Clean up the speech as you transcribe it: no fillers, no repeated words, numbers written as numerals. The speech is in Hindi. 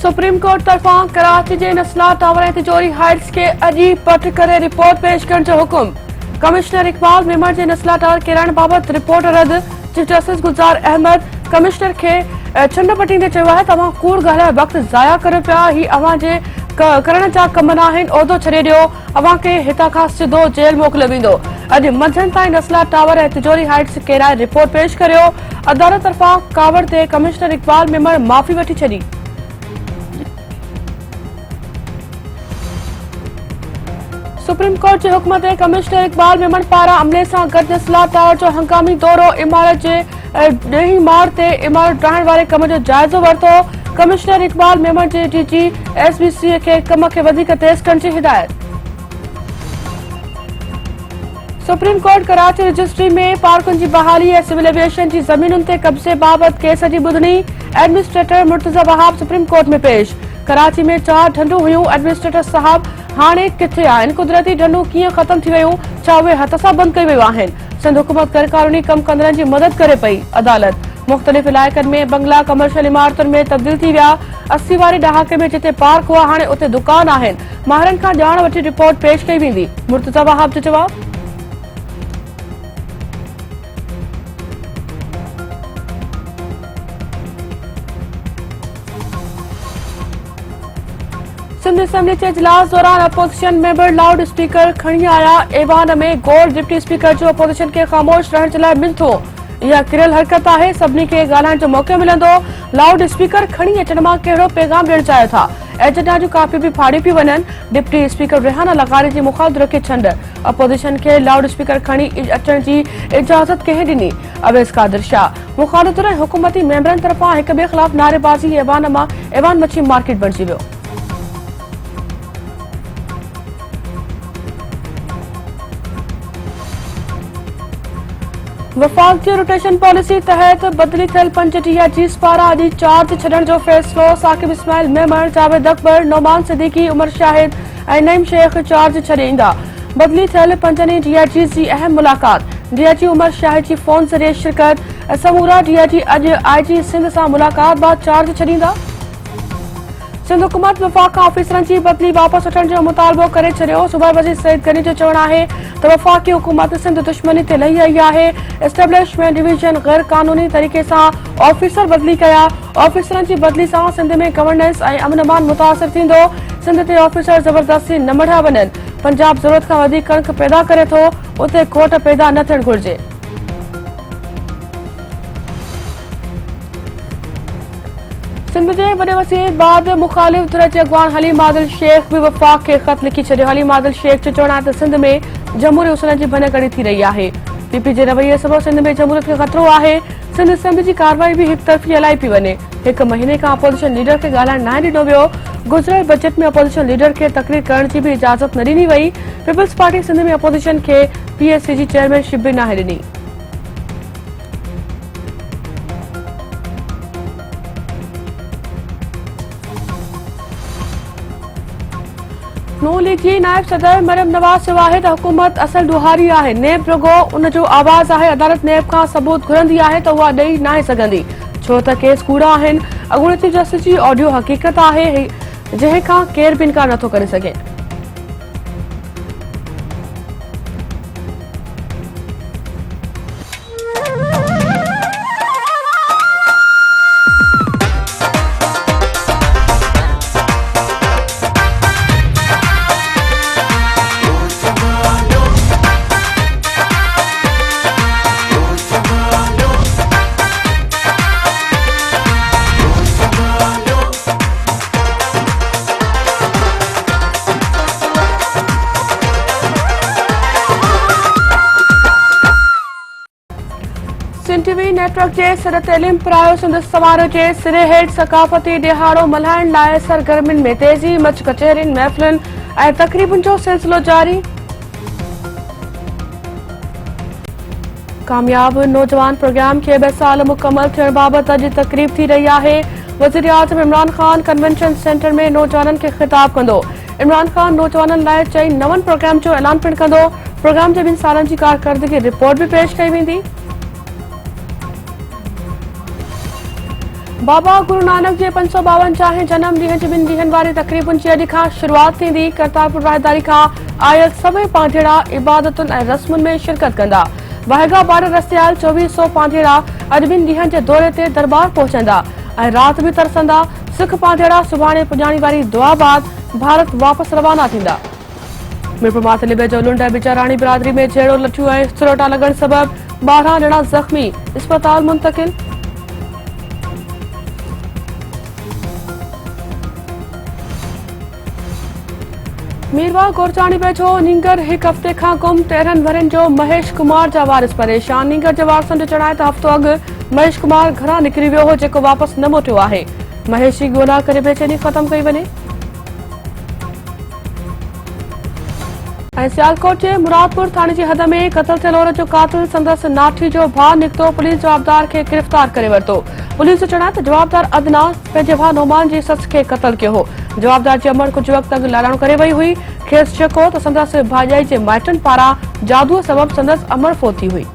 सुप्रीम कोर्ट तरफां कराची के नस्ला टावर ऐं तिजोरी हाइट्स के अॼु पट करे रिपोर्ट पेश करण जो हुकुम। कमिश्नर इकबाल मेमण के नस्ला टावर किराइण बाबत रिपोर्ट रद्द। चीफ जस्टिस गुलजार अहमद कमिश्नर के छंड पटींदे चयो आहे तव्हां कूड़ ॻाल्हाए वक़्तु ज़ाया करियो पिया। ही अव्हां जे करण जा कम न आहिनि। उहिदो छॾे ॾियो। अव्हां खे हितां खां सिधो जेल मोकिलियो वेंदो। अॼु मंझंदि ताईं नस्ला टावर ऐं तिजोरी हाइट्स किराए रिपोर्ट पेश करियो। अदालत तरफां कावड़ ते कमिश्नर इकबाल मेमण माफ़ी वठी छॾी। सुप्रीम कोर्ट के हुक्म ते कमिश्नर इकबाल मेमण पारां अमले सां गॾु नस्ला टावर जो हंगामी दौरो इमारत जे 10हीं माड़ ते इमारत ठाहिण वारे कम जो जाइज़ो वरितो। कमिश्नर इकबाल मेमण जे डीजी एसबीसी के कम खे वधीक तेज़ करण जी हिदायत। सुप्रीम कोर्ट कराची रजिस्ट्री में पार्कुनि की बहाली ऐं सिविल एविएशन की ज़मीनुनि ते कब्ज़े बाबत केस की ॿुधणी। Administrator Murtaza Wahab supreme court में पेश। कराची में 4 ढंढूं हुयूं। एडमिनिस्ट्रेटर साहब हाणे किथे आहिनि? कुदरती ढंढूं कीअं ख़त्म थी वयूं? छा उहे हथ सां बंदि कई वयूं आहिनि? सिंध हुकूमत गैरकानूनी कम कंदड़नि जी मदद करे पई। अदालत मुख़्तलिफ़ इलाइक़नि में बंगला कमर्शियल इमारतुनि में तब्दील थी विया। 80 वारे डहाके में जिते पार्क हुआ हाणे उते दुकान आहिनि। माहिरनि खां ॼाण वठी रिपोर्ट पेश कई वेंदी। मुर्तज़ा वहाब जो जवाब। सिंध असेंबली के इजलास दौरान अपोजिशन मेंबर लाउड स्पीकर खणी आया। ऐवान में गोल डिप्टी स्पीकर जो अपोजिशन के खामोश रहण जे लाइ मिलथो। यह किरल हरकत है। सभी के ॻाल्हाइण जो मौक़ो मिलंदो। लाउड स्पीकर खणी अचण मां कहिड़ो पैगाम ॾियण चाहियो था? एजेंडा जूं कापियूं भी फाड़ी पई वञनि। डिप्टी स्पीकर रेहाना लगारी जी मुखालिफ़ रखे छंड। अपोजिशन के लाउड स्पीकर खणी अचण जी इजाज़त कंहिं ॾिनी? अवैस कादिर शाह। मुखालिफ़न ऐं हुकूमती मेंबरनि तरफ़ां हिक ॿिए ख़िलाफ़ नारेबाज़ी। ऐवान मच्छी मार्केट बणिजी वियो। वफ़ाक़ी रोटेशन पॉलिसी तहत बदली थियल 5 डीआईजीज़ पारां अॼु चार्ज छॾण जो फ़ैसिलो। साकिब इस्माइल मेमण, जावेद अकबर, नौमान सिद्दीकी, उमर शाहिद ऐं नईम शेख चार्ज छॾे ईंदा। बदली थियल 5 डीआईजीज़ जी अहम मुलाक़ात। डीआईजी उमर शाहिद जी फ़ोन ज़रिए शिरकत। समूरा डीआईजी अॼु आईजी सिंध सां मुलाक़ात बाद चार्ज छॾींदा। सिंध हुकूमत वफ़ाक़ा ऑफिसरनि जी बदली वापसि वठण जो मुतालबो करे छॾियो। सूबाई वज़ीर सईद गनी जो चवणु आहे त वफ़ाक़ी हुकूमत सिंध दुश्मनी ते लही आई आहे। एस्टेब्लिशमेंट डिवीजन गैर कानूनी तरीक़े सां ऑफिसर बदली कया। ऑफिसरनि जी बदली सां सिंध में गवर्नेंस ऐं अमन अमान मुतासिर थींदो। सिंध ते ऑफिसर ज़बरदस्ती न मढ़िया वञनि। पंजाब ज़रूरत खां वधीक कणिक पैदा करे थो। उते खोट पैदा न थियणु घुरिजे। सिंध जे वॾे वसीअ बाद मुखालिफ़ धुर जे अॻवान हलीम आदिल शेख भी वफ़ाक़ खे ख़त लिखी छॾियो। हलीम आदिल शेख जो चवणु आहे त सिंध में जमहूरी उसूलनि जी भञकड़ी थी रही आहे। पीपी जे रवैये सबबि सिंध में जमहूरियत खे ख़तरो आहे। सिंध असेंबली जी कार्रवाई भी हिक तरफ़ी हलाई पई वञे। 1 महीने खां अपोजिशन लीडर खे ॻाल्हाइण न ॾिनो वियो। गुज़िरियल बजट में अपोजिशन लीडर खे तक़रीर करण जी भी इजाज़त न ॾिनी वई। पीपल्स पार्टी सिंध में अपोजिशन खे पीएससी जी चेयरमैनशिप भी नाहे ॾिनी। नून लीग जी नायब सदर मरियम नवाज़ चयो आहे त हुकूमत असल ॾुहारी आहे। नेब रुगो उन जो आवाज़ आहे। अदालत नेब खां सबूत घुरंदी आहे त उहा ॾेई नाहे सघंदी, छो त केस कूड़ा आहिनि। अॻूणे चीफ जस्टिस जी ऑडियो हक़ीक़त आहे जंहिं खां केर बि इनकार नथो करे सघे। टीवी नेटवर्क के सिर तैलीम प्रायो सिंध समारोह के सिरे हेठ सकाफती दिहाड़ो मल्हाइण लाइ सरगर्मियुनि में तेजी। मच कचहरियुनि, महफ़िलुनि ऐं तक़रीबुनि जो सिलसिलो जारी। कामयाब नौजवान प्रोग्राम के 2 साल मुकम्मल थियण बाबति अॼु तक़रीब थी रही आहे। वज़ीर आज़म इमरान खान कन्वेंशन सेंटर में नौजवाननि खे ख़िताब कंदो। इमरान खान नौजवाननि लाइ चई नवनि प्रोग्राम जो ऐलान पिणु कंदो। प्रोग्राम जे 2 सालनि जी कारकर्दगी रिपोर्ट भी पेश कई वेंदी। बाबा गुरु नानक जे 552 जन्म ॾींहं जे 2 ॾींहंनि वारी तक़रीबुनि जी अॼु खां शुरूआत थींदी। करतारपुर राहदारी खां आयल सभई पांधेड़ा इबादतुनि ऐं रस्मुनि में शिरकत कंदा। वाहेगा बॉर्डर रस्ते आयल 2400 पांधेड़ा अॼु 2 ॾींहनि जे दौरे ते दरबार पहुचंदा ऐं राति बि तरसंदा। सिख पांधेड़ा सुभाणे पुॼाणी वारी दुआ बाद भारत वापसि रवाना थींदा। मीरपुर माथलिबे जो लुंड बिचाराणी बिरादरी में झेड़ो लठियूं ऐं सिरोटा लॻण सबबि 12 ॼणा ज़ख़्मी, अस्पताल मुंतक़िल। मीरवा गोरचाणी वेझो नींगर हिकु हफ़्ते खां गुम 13 वरनि जो महेश कुमार जा वारिस परेशान। नींगर जे वारसनि जो चढ़ाए त हफ़्तो अॻु महेश कुमार घरां निकिरी वियो हो, जेको वापसि न मोटियो आहे। महेश जी ॻोल्हा करे बेचैनी ख़तम कई वञे। ऐं सियालकोट जे मुरादपुर थाणे जी हद में क़तल थियल औरत जो क़ातिल संदसि नाठी जो भाउ निकितो। पुलिस जवाबदार खे गिरफ़्तार करे वरितो। पुलिस जो चढ़ाए त जवाबदार अदना पंहिंजे भाउ नोमान जी सस खे क़तल कयो हो। जवाबदार जी अमर कुझु वक़्तु अॻु लालाणो करे वई हुई। खेसि शक हो त संदसि भाॼाई जे माइटनि पारां जादूअ सबबि संदसि अमर फोत थी हुई।